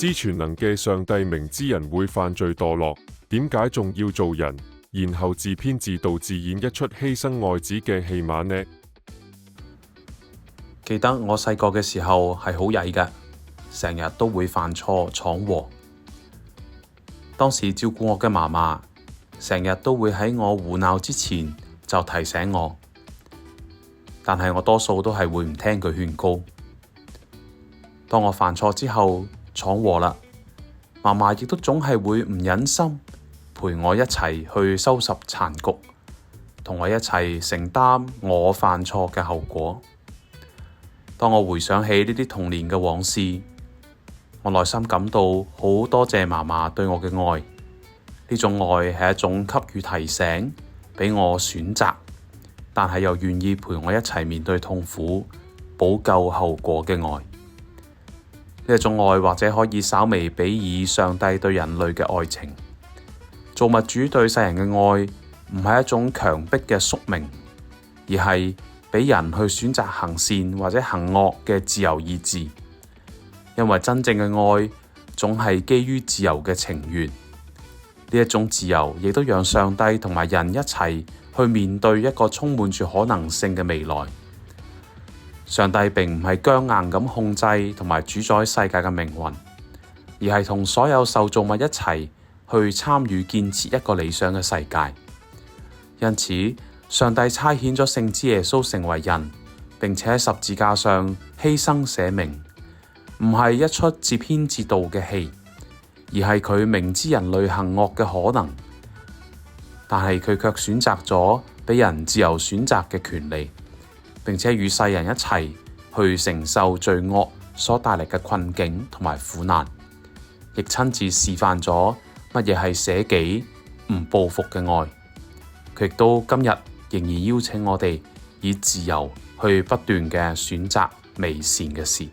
知全能嘅上帝明知人會犯罪墮落，點解仲要做人，然後自編自導自演一出犧牲愛子嘅戲碼呢？記得我細個嘅時候係好曳嘅，成日都會犯錯闖禍。當時照顧我嘅媽媽，成日都會喺我胡鬧之前就提醒我，但係我多數都係會唔聽佢勸告。當我犯錯之後闖禍啦，媽媽亦都總係會唔忍心陪我一齊去收拾殘局，同我一齊承擔我犯錯嘅後果。當我回想起呢啲童年嘅往事，我內心感到好多謝媽媽對我嘅愛。呢種愛係一種給予提醒，俾我選擇，但係又願意陪我一齊面對痛苦、補救後果嘅愛。呢一種愛或者可以稍微比擬上帝對人類嘅愛情。造物主對世人嘅愛唔係一種強迫嘅宿命，而係俾人去選擇行善或者行惡嘅自由意志。因為真正嘅愛總係基於自由嘅情願，呢一種自由亦都讓上帝同埋人一齊去面對一個充滿住可能性嘅未來。上帝並唔係僵硬咁控制同埋主宰世界嘅命運，而係同所有受造物一齊去參與建設一個理想嘅世界。因此，上帝差遣咗聖子耶穌成為人，並且喺十字架上犧牲捨命。唔係一出自編自導嘅戲，而係佢明知人類行惡嘅可能，但係佢卻選擇咗俾人自由選擇嘅權利，並且與世人一齊去承受罪惡所帶嚟嘅困境同埋苦難，亦親自示範咗乜嘢係捨己唔報復嘅愛。佢亦都今日仍然邀請我哋以自由去不斷嘅選擇美善嘅事。